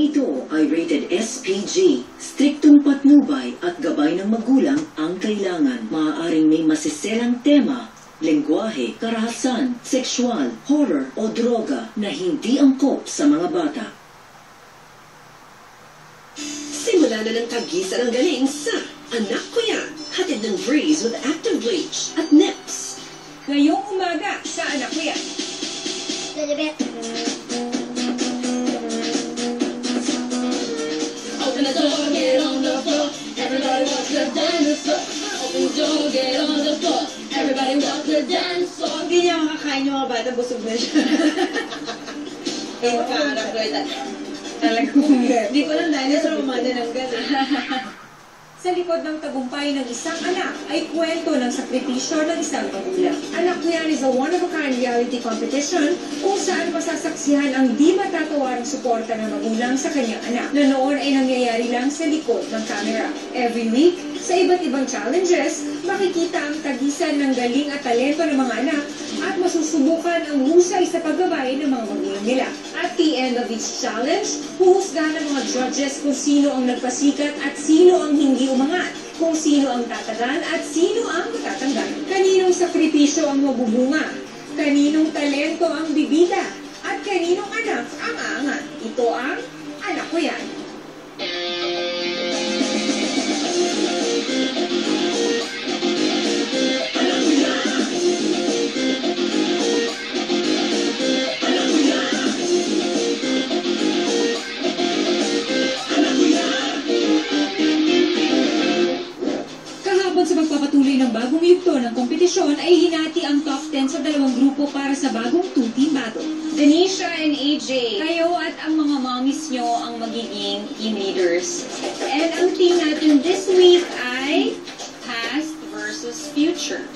ito ay rated SPG. Striktong patnubay at gabay ng magulang ang kailangan. Maaaring may masiselang tema, lengguwahe, karahasan, sexual, horror o droga na hindi angkop sa mga bata. Simula na ng tagisan ang galing sa Anak Ko Yan. Hatid ng Breeze with Active Bleach at Nips. Ngayong umaga sa Anak Ko Yan. Open the door, get on the floor. Everybody wants to dinosaur. Open the door, get on the floor. Everybody wants to dinosaur. Hindi niya makakain yung mga bata, busog na siya. Pagkakarap ko ito. Talagang hindi ko lang dinosaur umada ng gano'n. Sa likod ng tagumpay ng isang anak ay kwento ng sakripisyo ng isang magulang. Anak Ko Yan is a one-of-a-kind reality competition kung saan masasaksihan ang di matatawarang suporta ng magulang sa kanyang anak na noon ay nangyayari lang sa likod ng camera. Every week, sa iba't ibang challenges, makikita ang tagisan ng galing at talento ng mga anak at masusubukan ang husay sa paggabay ng mga magulang nila. At the end of each challenge, huhusgahan ng mga judges kung sino ang nagpasikat at sino ang hindi umangat, kung sino ang tatagan at sino ang matatanggal. Kaninong sakripisyo ang mabubunga, kaninong talento ang bibida, at kaninong anak ang aangat. Ito ang Anak Ko Yan. Sa pagpapatuloy ng bagong yugto ng kompetisyon ay hinati ang top 10 sa dalawang grupo para sa bagong two-team battle. Denisha and AJ, Kayo at ang mga mommies nyo ang magiging team leaders. and ang team natin this week ay Past versus Future.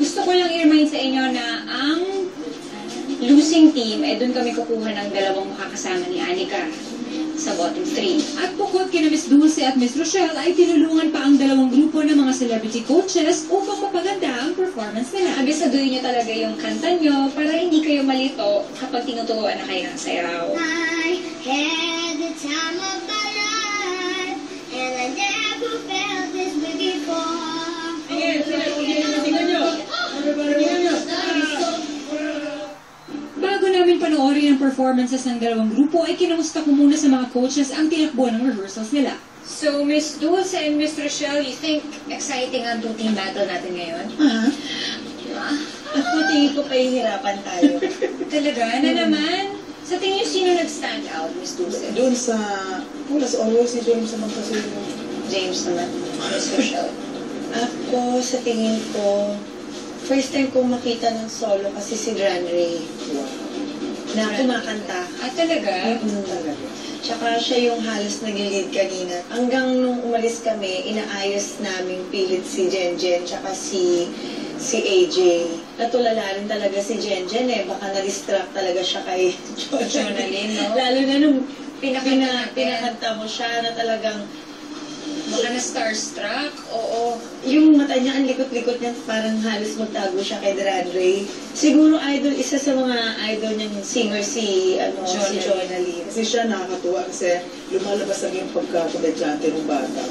Gusto ko lang i-remind sa inyo na ang losing team, doon kami kukuha ng dalawang makakasama ni Anika sa bottom 3. At bukod kina Miss Dulce at Miss Rochelle ay tinulungan pa ang dalawang grupo ng mga celebrity coaches upang mapaganda ang performance nila. Abisaduhin nyo talaga yung kanta nyo para hindi kayo malito kapag tinuturuan na kayo ng sayaw. I had the time of my life, and I never felt this way before. Bago namin panoorin ang performances ng dalawang grupo, ay kinamusta ko muna sa mga coaches ang tinakbo ng rehearsals nila. So, Miss Dulce and Miss Rochelle, you think exciting ang two-team battle natin ngayon? Ako tingin ko pahihirapan tayo. Talaga? Na naman? Sa tingin nyo, sino nag-stand out, Miss Dulce? Doon sa, as always, si James naman kasi yung... James naman. Miss Rochelle. Ako, sa tingin ko, first time kong makita ng solo kasi si Gran Ray. Na kumakanta. Talaga? Tsaka siya yung halos nag-lead kanina. Hanggang nung umalis kami, inaayos namin pilit si Jenjen tsaka si AJ. Natulala rin talaga si Jenjen Baka na-distract talaga siya kay Jonalyn, no? Lalo na nung Pinakanta pinakanta mo siya na talagang baka na starstruck. Oo. yung mata niya, ang likot-likot niya, parang halos magtago siya kay Gran Ray. Siguro isa sa mga idol niyang singer si Jonalyn. Kasi siya nakakatuwa kasi lumalabas lang yung pagkakomedyante ng bata.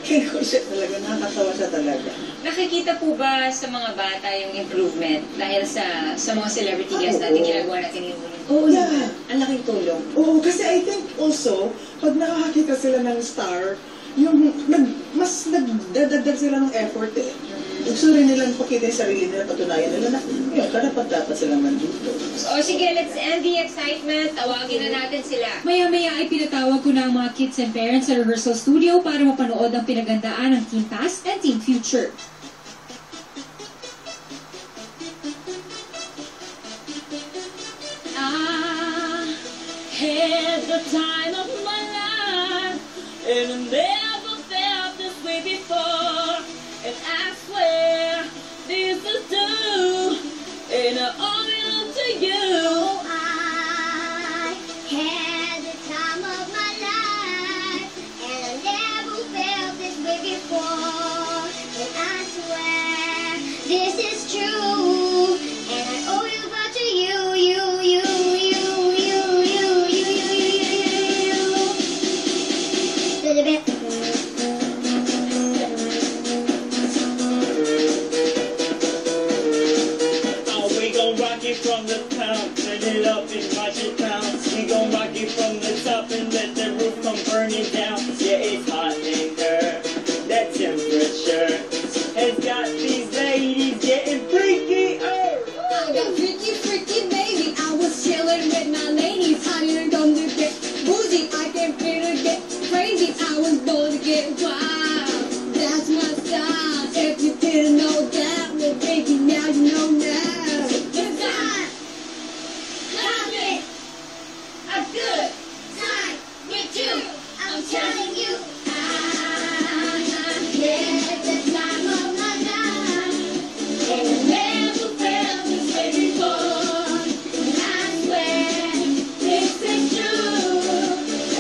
Kaya ko siya talaga, nakakatawa siya talaga. Nakikita po ba sa mga bata yung improvement dahil sa mga celebrity guests natin ginagawa natin yung Oo Yeah. naman. Ang laking tulong. Oo, kasi I think also, pag nakakakita sila ng star, mas nagdadagdag sila ng effort Gusto rin nilang pakita yung sarili nila, patunayan nila na, yun, dapat silang nandito. So, sige, let's end the excitement. Tawagin na natin sila. Maya-maya ay pinatawag ko na ang mga kids and parents sa rehearsal studio para mapanood ang pinagandaan ng Team Past and Team Future. Had the time of my life, and I never felt this way before. And I swear this is true, and I owe it to you. I had the time of my life, and I never felt this way before. And I swear this is true, and I owe you back to you. watch it pounce. We gon' rock it from the top and let the roof come burning down. Yeah, it's hot in here. That temperature has got these ladies getting freaky. I got freaky, freaky, baby. I was chilling with my ladies. I didn't come to get boozy. I came here to get crazy. I was born to get wild. That's my style. If you didn't know that, well, baby, now you know now. It's time. Love it. A good time with you. I'm telling you. Yeah, the time of my life. And I never felt this way before. And I swear this is true.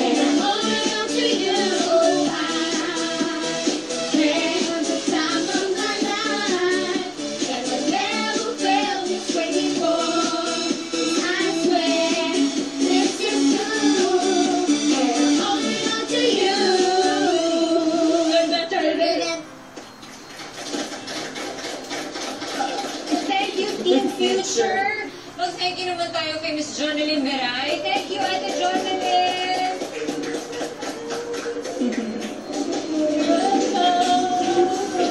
And I'm holding on to you. Yeah, the time of my life. And I never felt this way before. And I swear this is true. And I'm holding on to you. Thank you, Team Future. Mag-thank you naman tayo kay Miss Jonalyn Meray. Thank you, Ate Jonalyn.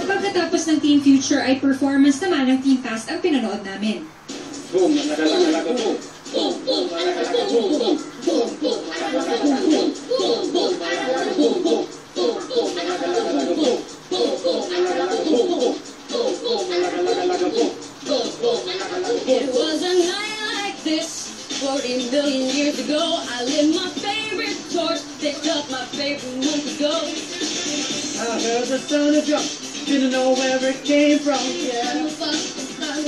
Pagkatapos ng Team Future ay performance naman ng Team Fast ang pinanood namin. Boom, laga, boom. Boom, boom, laga, boom, boom. Boom, boom, laga, boom, boom. Boom, boom, laga, boom, boom. Boom, boom, laga, boom. Boom, boom, laga, boom, boom. Boom, boom, laga, boom. Boom, boom, laga, boom. It was a night like this 40 million years ago. I lit my favorite torch, picked up my favorite monkey goat. I heard the sound of drum, didn't know where it came from. I'm a fuck, I'm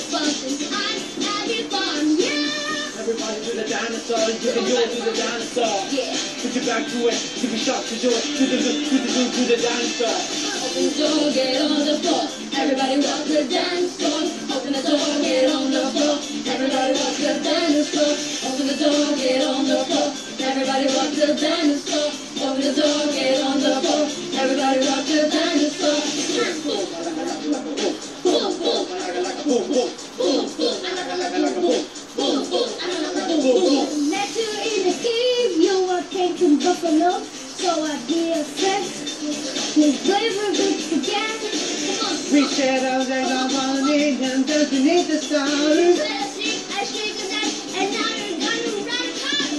having fun, yeah. Everybody do the dinosaur, you can do it to the dinosaur. Yeah. Put your back to it, you can shock to do it, to the dinosaur. Open the door, get on the floor. Everybody walk the dance floor. Open the door, get on the floor. Everybody walk the dance floor. Open the door, get on the floor. Everybody walk the dance floor. Open the door, get on the floor. Everybody walk the dance floor. Boom, boom, boom, boom, boom, boom, boom. Met you in the cave, you came to Buffalo, so I did a sex. His flavor groups together. Come on. We shared our days on holidays and just beneath the stars. I shake a that, and now you're gonna run hot.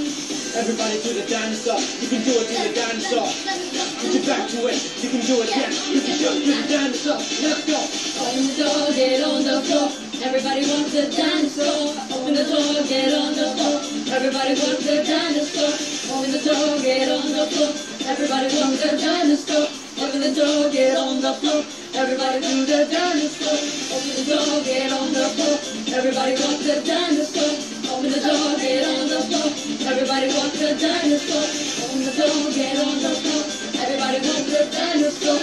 Everybody do the dinosaur, you can do it to the dinosaur. Put your back to it, you can do it, yeah. You can do it to the dinosaur. Let's go. Open the door, get on the floor. Everybody walk the dinosaur. Open the door, get on the floor. Everybody walk the dinosaur. Open the door, get on the floor. Everybody walk the dinosaur. Open the door, get on the floor. Everybody do the dinosaur. Open the door, get on the floor. Everybody walk the dinosaur. Open the door, get on the floor. Everybody walk the dinosaur. Open the door, get on the floor. Everybody walk the dinosaur.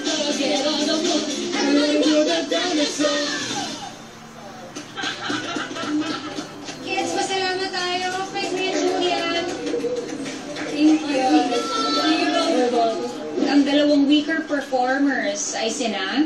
Door, get on the floor. Everybody walk the dinosaur. Kids, pasalamat tayo kay Kuya Julian. Thank you. Ang dalawang weaker performers ay sina